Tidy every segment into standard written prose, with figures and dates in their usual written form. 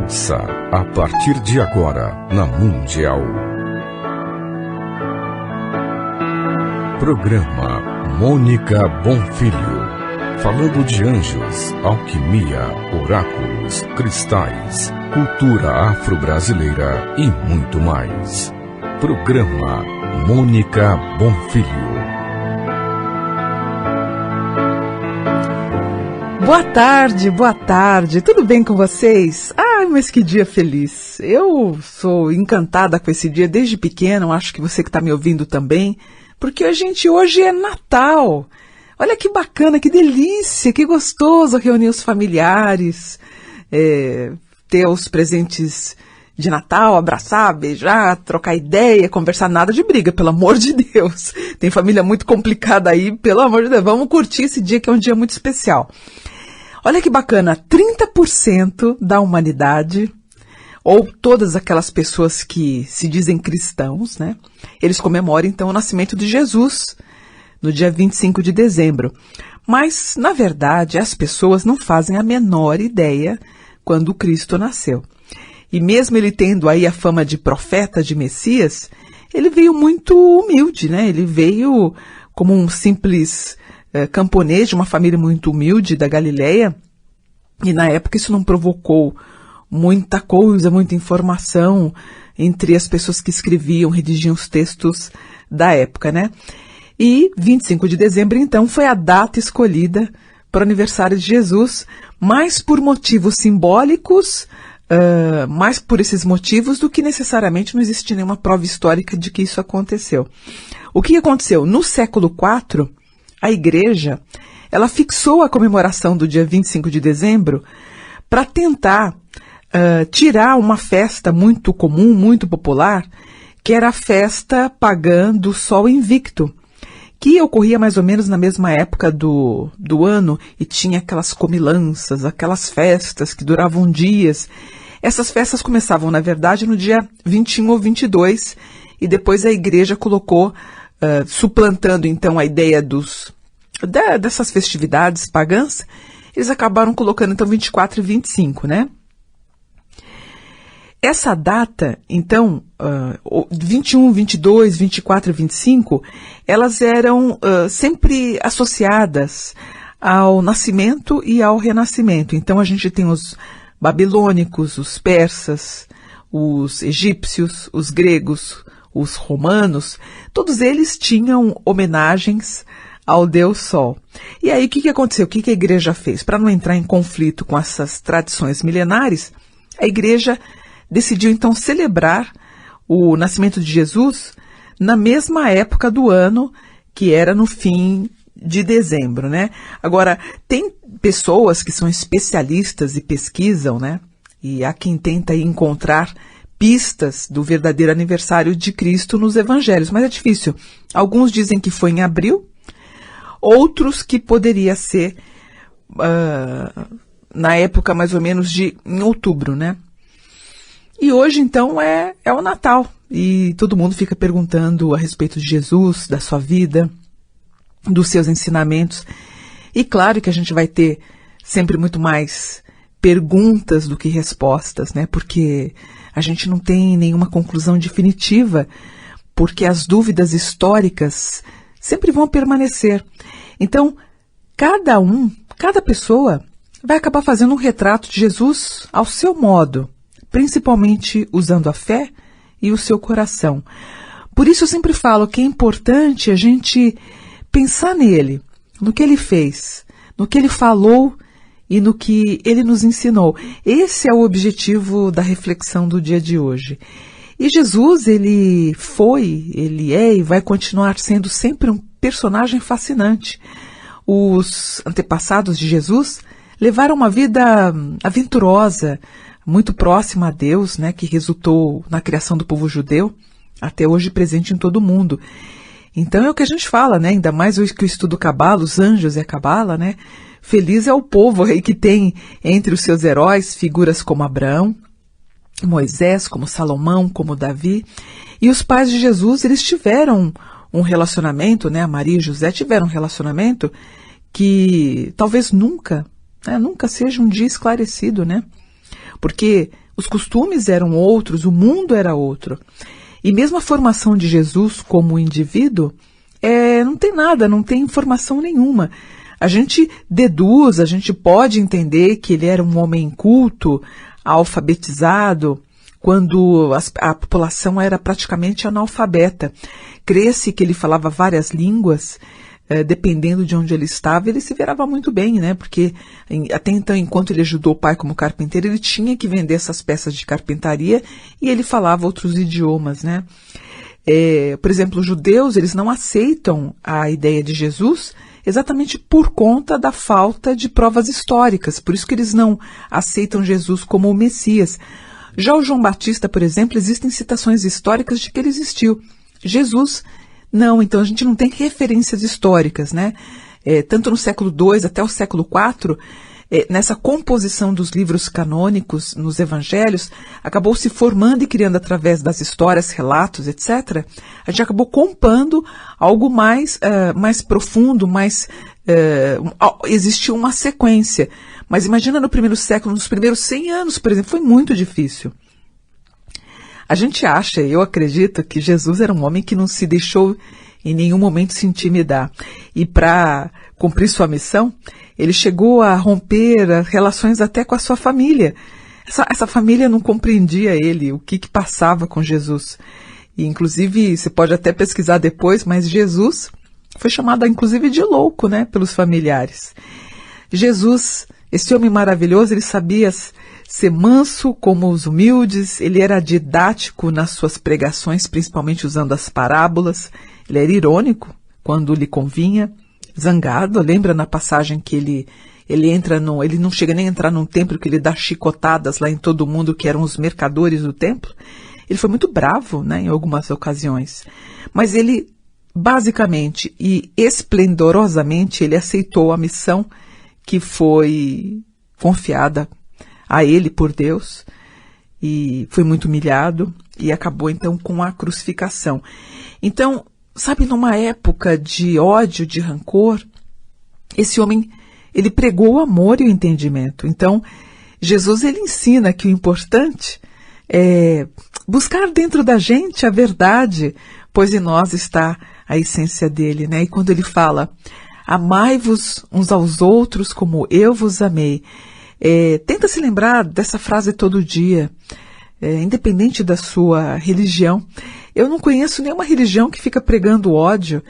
Ouça a partir de agora na Mundial. Programa Mônica Bonfilho. Falando de anjos, alquimia, oráculos, cristais, cultura afro-brasileira e muito mais. Programa Mônica Bonfilho. Boa tarde, tudo bem com vocês? Ai, mas que dia feliz. Eu sou encantada com esse dia desde pequena, acho que você que está me ouvindo também, porque hoje é Natal. Olha que bacana, que delícia, que gostoso reunir os familiares, ter os presentes de Natal, abraçar, beijar, trocar ideia, conversar, nada de briga, pelo amor de Deus. Tem família muito complicada aí, pelo amor de Deus, vamos curtir esse dia que é um dia muito especial. Olha que bacana, 30% da humanidade, ou todas aquelas pessoas que se dizem cristãos, né? Eles comemoram então o nascimento de Jesus, no dia 25 de dezembro. Mas, na verdade, as pessoas não fazem a menor ideia quando Cristo nasceu. E mesmo ele tendo aí a fama de profeta, de Messias, ele veio muito humilde, né? Ele veio como um simples camponês de uma família muito humilde da Galileia, e na época isso não provocou muita coisa, muita informação entre as pessoas que escreviam, redigiam os textos da época, né? E 25 de dezembro, então, foi a data escolhida para o aniversário de Jesus, mais por motivos simbólicos, mais por esses motivos do que necessariamente não existe nenhuma prova histórica de que isso aconteceu. O que aconteceu? No século IV, a igreja, ela fixou a comemoração do dia 25 de dezembro para tentar tirar uma festa muito comum, muito popular, que era a festa pagã do Sol Invicto, que ocorria mais ou menos na mesma época do ano e tinha aquelas comilanças, aquelas festas que duravam dias. Essas festas começavam, na verdade, no dia 21 ou 22 e depois a igreja colocou, suplantando então a ideia dessas festividades pagãs, eles acabaram colocando então 24 e 25, né? Essa data, então, 21, 22, 24 e 25, elas eram sempre associadas ao nascimento e ao renascimento. Então a gente tem os babilônicos, os persas, os egípcios, os gregos, os romanos, todos eles tinham homenagens ao Deus Sol. E aí o que aconteceu? O que a igreja fez? Para não entrar em conflito com essas tradições milenares, a igreja decidiu então celebrar o nascimento de Jesus na mesma época do ano, que era no fim de dezembro, né? Agora, tem pessoas que são especialistas e pesquisam, né? E há quem tenta encontrar pistas do verdadeiro aniversário de Cristo nos evangelhos, mas é difícil. Alguns dizem que foi em abril, outros que poderia ser na época mais ou menos em outubro, né? E hoje, então, é o Natal. E todo mundo fica perguntando a respeito de Jesus, da sua vida, dos seus ensinamentos. E claro que a gente vai ter sempre muito mais perguntas do que respostas, né? Porque a gente não tem nenhuma conclusão definitiva, porque as dúvidas históricas sempre vão permanecer. Então, cada pessoa vai acabar fazendo um retrato de Jesus ao seu modo, principalmente usando a fé e o seu coração. Por isso eu sempre falo que é importante a gente pensar nele, no que ele fez, no que ele falou e no que ele nos ensinou. Esse é o objetivo da reflexão do dia de hoje. E Jesus, ele é e vai continuar sendo sempre um personagem fascinante. Os antepassados de Jesus levaram uma vida aventurosa, muito próxima a Deus, né, que resultou na criação do povo judeu, até hoje presente em todo o mundo. Então é o que a gente fala, né, ainda mais hoje que eu estudo Cabala, os anjos e a Cabala, né, feliz é o povo aí que tem entre os seus heróis figuras como Abraão, Moisés, como Salomão, como Davi. E os pais de Jesus, eles tiveram um relacionamento, né, a Maria e José tiveram um relacionamento que talvez nunca seja um dia esclarecido, né? Porque os costumes eram outros, o mundo era outro. E mesmo a formação de Jesus como indivíduo, não tem nada, não tem informação nenhuma. A gente deduz, a gente pode entender que ele era um homem culto, alfabetizado, quando a população era praticamente analfabeta. Crê-se que ele falava várias línguas, dependendo de onde ele estava, ele se virava muito bem, né? Porque até então, enquanto ele ajudou o pai como carpinteiro, ele tinha que vender essas peças de carpintaria e ele falava outros idiomas, né? Por exemplo, os judeus, eles não aceitam a ideia de Jesus exatamente por conta da falta de provas históricas. Por isso que eles não aceitam Jesus como o Messias. Já o João Batista, por exemplo, existem citações históricas de que ele existiu. Jesus, não. Então a gente não tem referências históricas, né? Tanto no século II até o século IV, nessa composição dos livros canônicos, nos evangelhos, acabou se formando e criando através das histórias, relatos, etc. A gente acabou compondo algo mais profundo, existiu uma sequência. Mas imagina no primeiro século, nos primeiros 100 anos, por exemplo, foi muito difícil. A gente acha, eu acredito, que Jesus era um homem que não se deixou em nenhum momento se intimidar. E para cumprir sua missão, ele chegou a romper relações até com a sua família. Essa família não compreendia ele, o que passava com Jesus. E, inclusive, você pode até pesquisar depois, mas Jesus foi chamado, inclusive, de louco, né, pelos familiares. Jesus, esse homem maravilhoso, ele sabia ser manso como os humildes, ele era didático nas suas pregações, principalmente usando as parábolas. Ele era irônico quando lhe convinha, zangado. Lembra na passagem que ele não chega nem a entrar num templo, que ele dá chicotadas lá em todo mundo, que eram os mercadores do templo. Ele foi muito bravo, né, em algumas ocasiões. Mas ele, basicamente e esplendorosamente, ele aceitou a missão que foi confiada a ele por Deus, e foi muito humilhado, e acabou então com a crucificação. Então, sabe, numa época de ódio, de rancor, esse homem, ele pregou o amor e o entendimento. Então, Jesus, ele ensina que o importante é buscar dentro da gente a verdade, pois em nós está a essência dele, né? E quando ele fala, amai-vos uns aos outros como eu vos amei, tenta se lembrar dessa frase todo dia, independente da sua religião. Eu não conheço nenhuma religião que fica pregando ódio,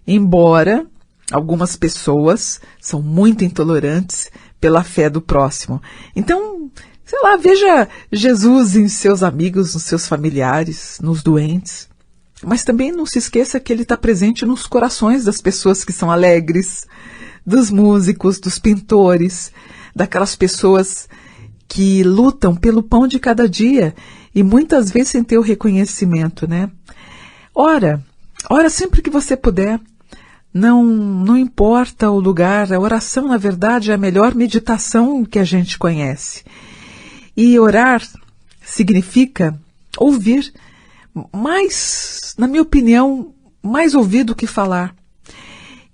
embora algumas pessoas são muito intolerantes pela fé do próximo. Então, sei lá, veja Jesus em seus amigos, nos seus familiares, nos doentes. Mas também não se esqueça que ele está presente nos corações das pessoas que são alegres, dos músicos, dos pintores, daquelas pessoas que lutam pelo pão de cada dia e muitas vezes sem ter o reconhecimento, né? Ora sempre que você puder, não importa o lugar, a oração, na verdade, é a melhor meditação que a gente conhece. E orar significa ouvir, mais, na minha opinião, mais ouvir do que falar.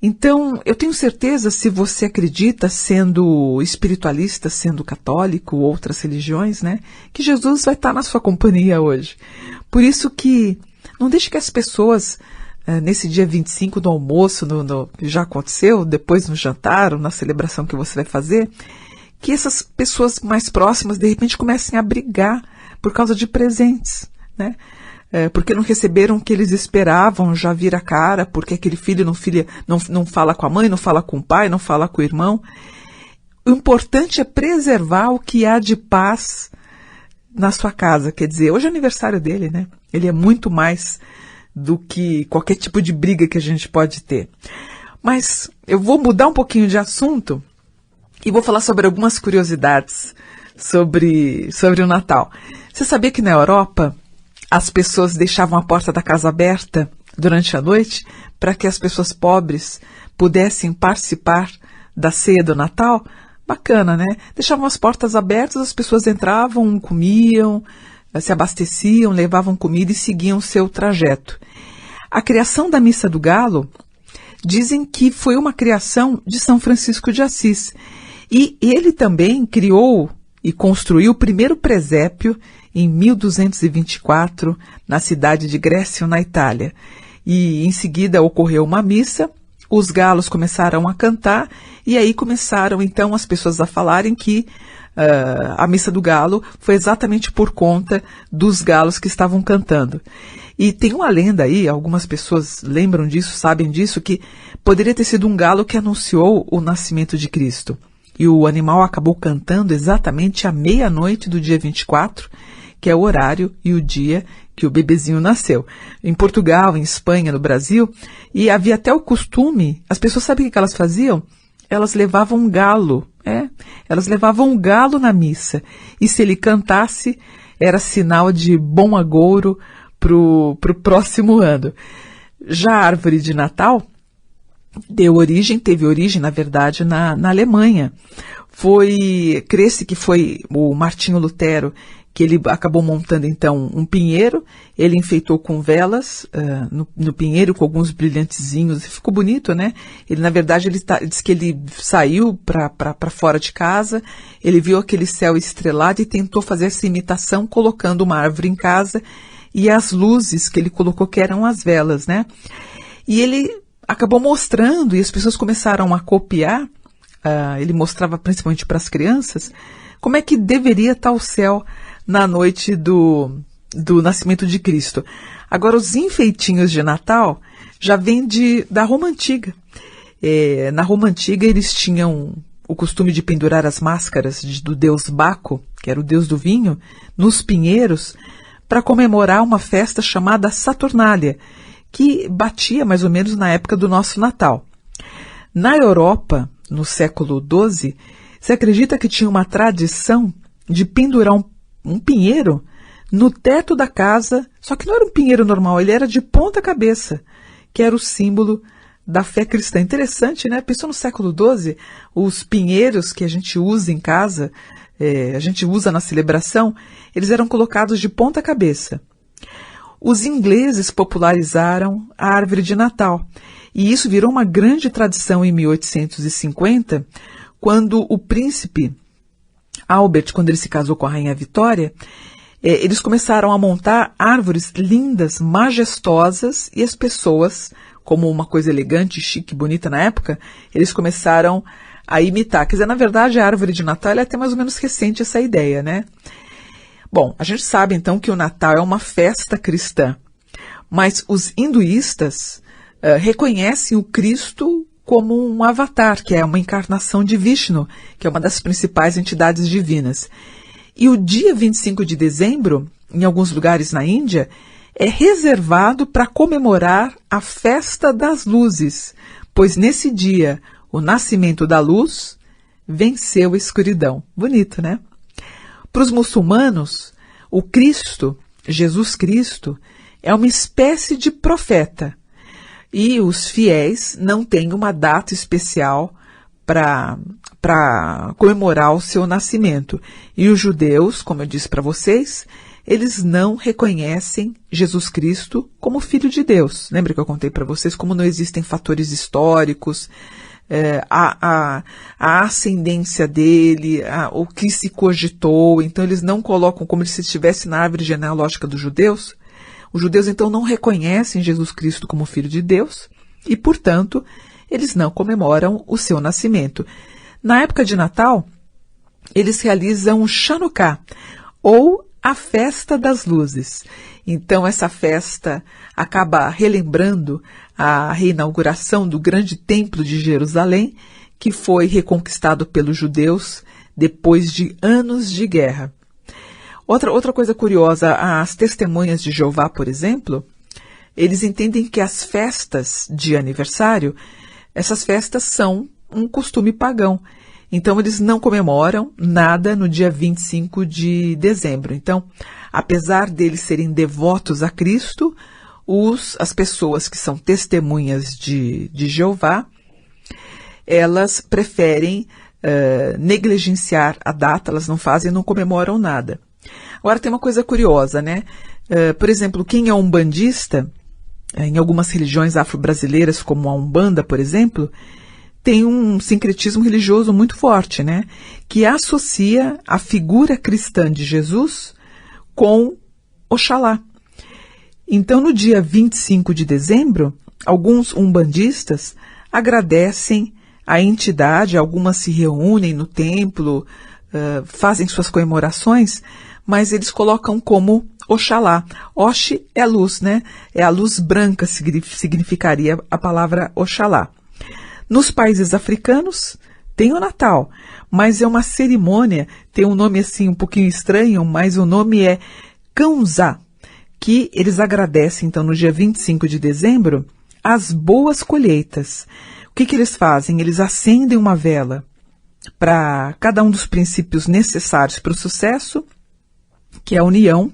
Então, eu tenho certeza, se você acredita, sendo espiritualista, sendo católico, outras religiões, né, que Jesus vai estar na sua companhia hoje. Por isso que não deixe que as pessoas, nesse dia 25 do almoço, que já aconteceu, depois no jantar ou na celebração que você vai fazer, que essas pessoas mais próximas, de repente, comecem a brigar por causa de presentes, né? Porque não receberam o que eles esperavam, já vira a cara, porque aquele filho não fala com a mãe, não fala com o pai, não fala com o irmão. O importante é preservar o que há de paz na sua casa. Quer dizer, hoje é aniversário dele, né? Ele é muito mais do que qualquer tipo de briga que a gente pode ter. Mas eu vou mudar um pouquinho de assunto e vou falar sobre algumas curiosidades sobre o Natal. Você sabia que na Europa as pessoas deixavam a porta da casa aberta durante a noite para que as pessoas pobres pudessem participar da ceia do Natal? Bacana, né? Deixavam as portas abertas, as pessoas entravam, comiam, se abasteciam, levavam comida e seguiam o seu trajeto. A criação da Missa do Galo, dizem que foi uma criação de São Francisco de Assis. E ele também criou e construiu o primeiro presépio em 1224 na cidade de Grécio, na Itália. E em seguida ocorreu uma missa, os galos começaram a cantar e aí começaram então as pessoas a falarem que a missa do galo foi exatamente por conta dos galos que estavam cantando. E tem uma lenda aí, algumas pessoas lembram disso, sabem disso, que poderia ter sido um galo que anunciou o nascimento de Cristo. E o animal acabou cantando exatamente à meia-noite do dia 24, que é o horário e o dia que o bebezinho nasceu. Em Portugal, em Espanha, no Brasil, e havia até o costume, as pessoas sabem o que elas faziam? Elas levavam um galo, elas levavam um galo na missa. E se ele cantasse, era sinal de bom agouro pro próximo ano. Já a árvore de Natal teve origem, na verdade, na Alemanha. Crê-se que foi o Martinho Lutero que ele acabou montando, então, um pinheiro. Ele enfeitou com velas no pinheiro, com alguns brilhantezinhos. Ficou bonito, né? Ele, na verdade, diz que ele saiu para fora de casa, ele viu aquele céu estrelado e tentou fazer essa imitação colocando uma árvore em casa e as luzes que ele colocou, que eram as velas, né? E ele acabou mostrando, e as pessoas começaram a copiar, ele mostrava principalmente para as crianças, como é que deveria estar o céu na noite do nascimento de Cristo. Agora, os enfeitinhos de Natal já vêm da Roma Antiga. Na Roma Antiga, eles tinham o costume de pendurar as máscaras do deus Baco, que era o deus do vinho, nos pinheiros, para comemorar uma festa chamada Saturnália, que batia mais ou menos na época do nosso Natal. Na Europa, no século XII, se acredita que tinha uma tradição de pendurar um pinheiro no teto da casa, só que não era um pinheiro normal, ele era de ponta cabeça, que era o símbolo da fé cristã. Interessante, né? Pensou no século XII, os pinheiros que a gente usa em casa, a gente usa na celebração, eles eram colocados de ponta cabeça. Os ingleses popularizaram a árvore de Natal, e isso virou uma grande tradição em 1850, quando o príncipe Albert, quando ele se casou com a rainha Vitória, eles começaram a montar árvores lindas, majestosas, e as pessoas, como uma coisa elegante, chique, bonita na época, eles começaram a imitar. Quer dizer, na verdade, a árvore de Natal é até mais ou menos recente essa ideia, né? Bom, a gente sabe então que o Natal é uma festa cristã, mas os hinduístas reconhecem o Cristo como um avatar, que é uma encarnação de Vishnu, que é uma das principais entidades divinas. E o dia 25 de dezembro, em alguns lugares na Índia, é reservado para comemorar a festa das luzes, pois nesse dia o nascimento da luz venceu a escuridão. Bonito, né? Para os muçulmanos, o Cristo, Jesus Cristo, é uma espécie de profeta. E os fiéis não têm uma data especial para comemorar o seu nascimento. E os judeus, como eu disse para vocês, eles não reconhecem Jesus Cristo como Filho de Deus. Lembra que eu contei para vocês como não existem fatores históricos, a ascendência dele, o que se cogitou. Então eles não colocam como se estivesse na árvore genealógica dos judeus. Os judeus, então, não reconhecem Jesus Cristo como Filho de Deus e, portanto, eles não comemoram o seu nascimento. Na época de Natal, eles realizam o Chanukah, ou a Festa das Luzes. Então, essa festa acaba relembrando a reinauguração do grande templo de Jerusalém, que foi reconquistado pelos judeus depois de anos de guerra. Outra coisa curiosa, as testemunhas de Jeová, por exemplo, eles entendem que as festas de aniversário, essas festas são um costume pagão. Então, eles não comemoram nada no dia 25 de dezembro. Então, apesar deles serem devotos a Cristo, as pessoas que são testemunhas de Jeová, elas preferem negligenciar a data, elas não comemoram nada. Agora tem uma coisa curiosa, né? Por exemplo, quem é umbandista, em algumas religiões afro-brasileiras, como a Umbanda, por exemplo, tem um sincretismo religioso muito forte, né? Que associa a figura cristã de Jesus com Oxalá. Então, no dia 25 de dezembro, alguns umbandistas agradecem a entidade, algumas se reúnem no templo, fazem suas comemorações, mas eles colocam como Oxalá. Oxe é a luz, né? É a luz branca, significaria a palavra Oxalá. Nos países africanos, tem o Natal, mas é uma cerimônia, tem um nome assim um pouquinho estranho, mas o nome é Kwanzaa, que eles agradecem, então, no dia 25 de dezembro, as boas colheitas. O que eles fazem? Eles acendem uma vela para cada um dos princípios necessários para o sucesso, que é a união,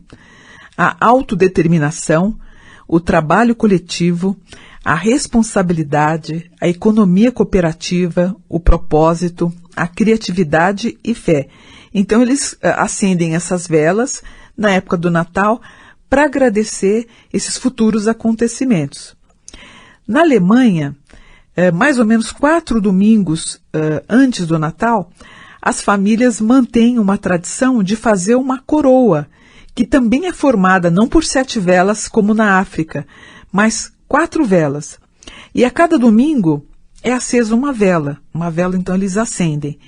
a autodeterminação, o trabalho coletivo, a responsabilidade, a economia cooperativa, o propósito, a criatividade e fé. Então, eles acendem essas velas na época do Natal para agradecer esses futuros acontecimentos. Na Alemanha, mais ou menos 4 domingos antes do Natal, as famílias mantêm uma tradição de fazer uma coroa, que também é formada não por 7 velas como na África, mas 4 velas. E a cada domingo é acesa uma vela então eles acendem.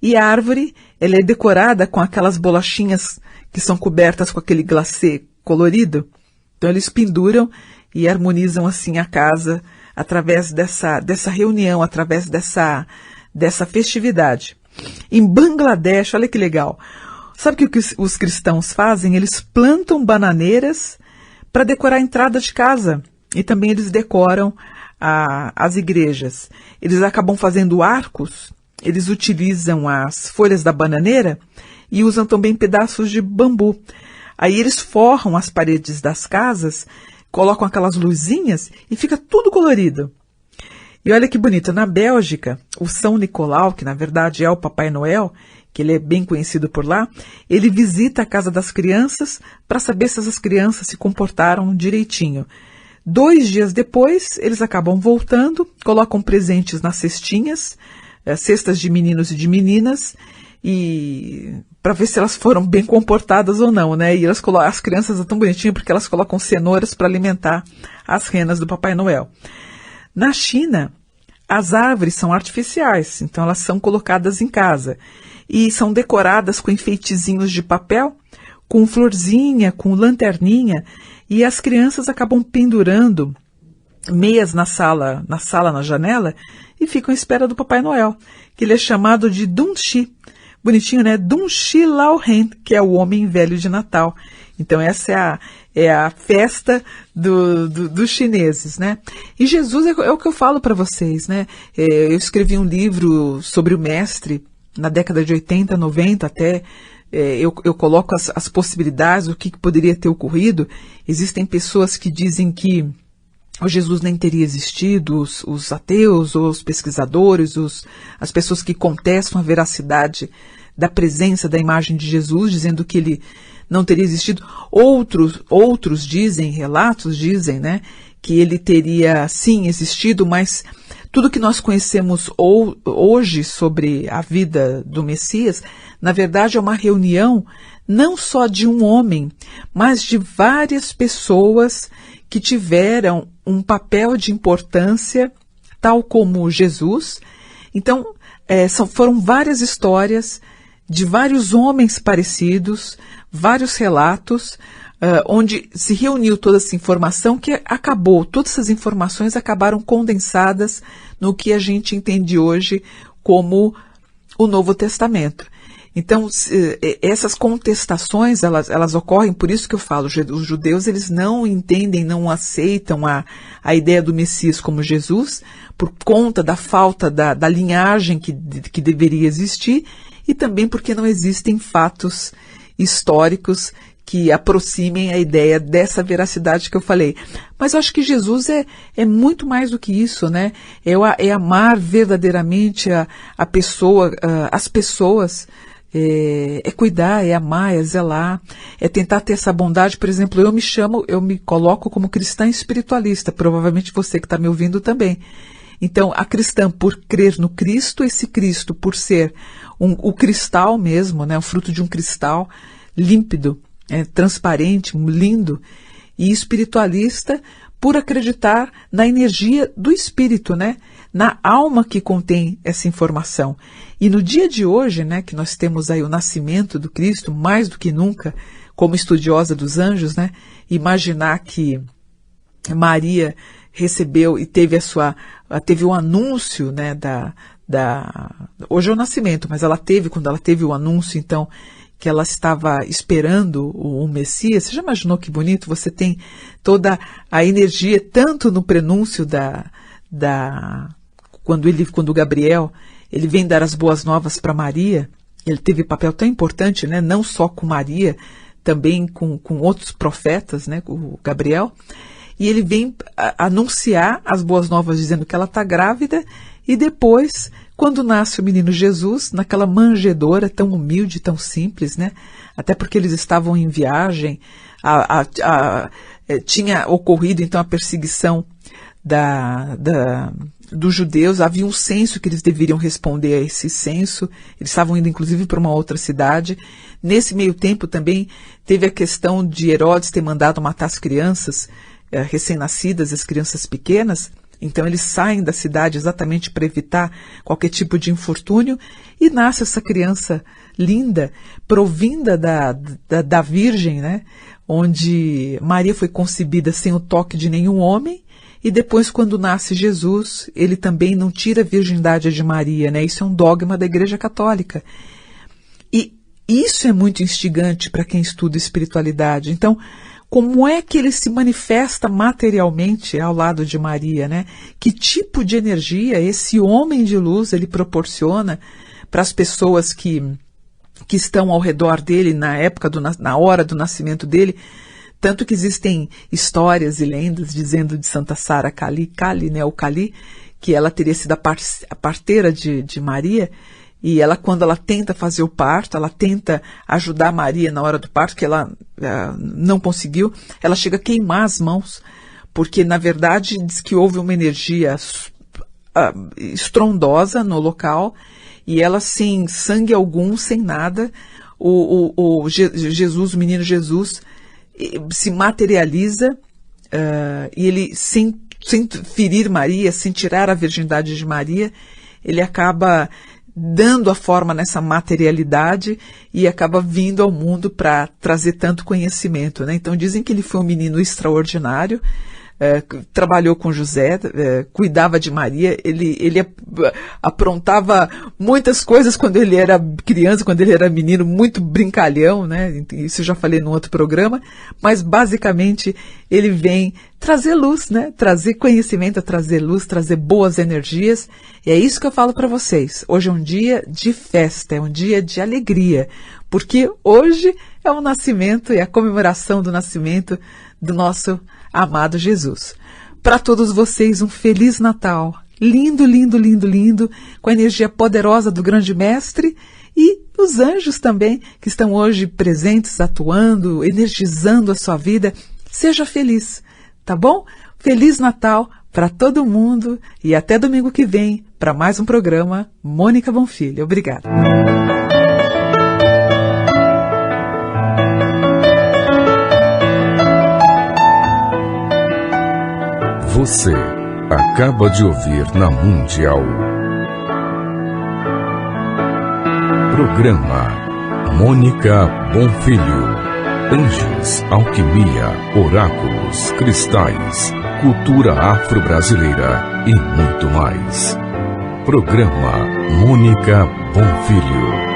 E a árvore, ela é decorada com aquelas bolachinhas que são cobertas com aquele glacê colorido. Então eles penduram e harmonizam assim a casa através dessa reunião, através dessa festividade. Em Bangladesh, olha que legal, sabe o que os cristãos fazem? Eles plantam bananeiras para decorar a entrada de casa e também eles decoram as igrejas. Eles acabam fazendo arcos, eles utilizam as folhas da bananeira e usam também pedaços de bambu. Aí eles forram as paredes das casas, colocam aquelas luzinhas e fica tudo colorido. E olha que bonito, na Bélgica, o São Nicolau, que na verdade é o Papai Noel, que ele é bem conhecido por lá, ele visita a casa das crianças para saber se as crianças se comportaram direitinho. 2 dias depois, eles acabam voltando, colocam presentes nas cestinhas, cestas de meninos e de meninas, e para ver se elas foram bem comportadas ou não, né? E as crianças são tão bonitinhas porque elas colocam cenouras para alimentar as renas do Papai Noel. Na China, as árvores são artificiais, então elas são colocadas em casa e são decoradas com enfeitezinhos de papel, com florzinha, com lanterninha, e as crianças acabam pendurando meias na janela, e ficam à espera do Papai Noel, que ele é chamado de Dunxi. Bonitinho, né? Dunxi Lao-Ren, que é o homem velho de Natal. Então essa é a festa dos chineses, né? E Jesus é o que eu falo para vocês, né? Eu escrevi um livro sobre o mestre na década de 80, 90 até. Eu coloco as possibilidades, o que poderia ter ocorrido. Existem pessoas que dizem que o Jesus nem teria existido, os ateus, os pesquisadores, as pessoas que contestam a veracidade da presença da imagem de Jesus, dizendo que ele não teria existido. Outros dizem, relatos dizem, né, que ele teria sim existido, mas tudo que nós conhecemos hoje sobre a vida do Messias, na verdade é uma reunião não só de um homem, mas de várias pessoas que tiveram um papel de importância, tal como Jesus. Então, foram várias histórias de vários homens parecidos, vários relatos, onde se reuniu toda essa informação que todas essas informações acabaram condensadas no que a gente entende hoje como o Novo Testamento. Então, essas contestações, elas ocorrem, por isso que eu falo, os judeus eles não entendem, não aceitam a ideia do Messias como Jesus, por conta da falta da linhagem que deveria existir, e também porque não existem fatos históricos que aproximem a ideia dessa veracidade que eu falei. Mas eu acho que Jesus é muito mais do que isso, né? É amar verdadeiramente a pessoa, as pessoas, é cuidar, é amar, é zelar, é tentar ter essa bondade. Por exemplo, eu me coloco como cristã espiritualista, provavelmente você que está me ouvindo também. Então, a cristã, por crer no Cristo, esse Cristo, por ser o cristal mesmo, né, o fruto de um cristal límpido, transparente, lindo, e espiritualista, por acreditar na energia do Espírito, né, na alma que contém essa informação. E no dia de hoje, né, que nós temos aí o nascimento do Cristo, mais do que nunca, como estudiosa dos anjos, né, imaginar que Maria recebeu e teve teve o anúncio, né, hoje é o nascimento, mas quando ela teve o anúncio, então, que ela estava esperando o Messias. Você já imaginou que bonito? Você tem toda a energia, tanto no prenúncio quando Gabriel, ele vem dar as boas novas para Maria, ele teve papel tão importante, né, não só com Maria, também com outros profetas, né, o Gabriel, e ele vem anunciar as boas novas dizendo que ela está grávida, e depois, quando nasce o menino Jesus, naquela manjedoura tão humilde, tão simples, né, até porque eles estavam em viagem, tinha ocorrido então a perseguição dos judeus, havia um censo que eles deveriam responder a esse censo, eles estavam indo inclusive para uma outra cidade. Nesse meio tempo também teve a questão de Herodes ter mandado matar as crianças recém-nascidas, as crianças pequenas, então eles saem da cidade exatamente para evitar qualquer tipo de infortúnio, e nasce essa criança linda, provinda da Virgem, né, onde Maria foi concebida sem o toque de nenhum homem. E depois, quando nasce Jesus, ele também não tira a virgindade de Maria, né? Isso é um dogma da Igreja Católica. E isso é muito instigante para quem estuda espiritualidade. Então, como é que ele se manifesta materialmente ao lado de Maria, né? Que tipo de energia esse homem de luz ele proporciona para as pessoas que estão ao redor dele na hora do nascimento dele? Tanto que existem histórias e lendas dizendo de Santa Sara Cali, né, ou Cali, que ela teria sido a parteira de Maria, e ela, quando ela tenta fazer o parto, ela tenta ajudar Maria na hora do parto, que ela não conseguiu, ela chega a queimar as mãos, porque, na verdade, diz que houve uma energia estrondosa no local, e ela, sem sangue algum, sem nada, o menino Jesus, se materializa, e ele, sem ferir Maria, sem tirar a virgindade de Maria, ele acaba dando a forma nessa materialidade e acaba vindo ao mundo para trazer tanto conhecimento, né? Então dizem que ele foi um menino extraordinário, trabalhou com José, cuidava de Maria, ele aprontava muitas coisas quando ele era criança, quando ele era menino, muito brincalhão, né? Isso eu já falei num outro programa, mas basicamente ele vem trazer luz, né? Trazer conhecimento, trazer luz, trazer boas energias, e é isso que eu falo para vocês. Hoje é um dia de festa, é um dia de alegria, porque hoje é o nascimento e a comemoração do nascimento do nosso amado Jesus. Para todos vocês, um Feliz Natal. Lindo, lindo, lindo, lindo, com a energia poderosa do grande mestre e os anjos também, que estão hoje presentes, atuando, energizando a sua vida. Seja feliz, tá bom? Feliz Natal para todo mundo e até domingo que vem para mais um programa Mônica Bonfilho. Obrigada. Você acaba de ouvir na Mundial. Programa Mônica Bonfilho. Anjos, alquimia, oráculos, cristais, cultura afro-brasileira e muito mais. Programa Mônica Bonfilho.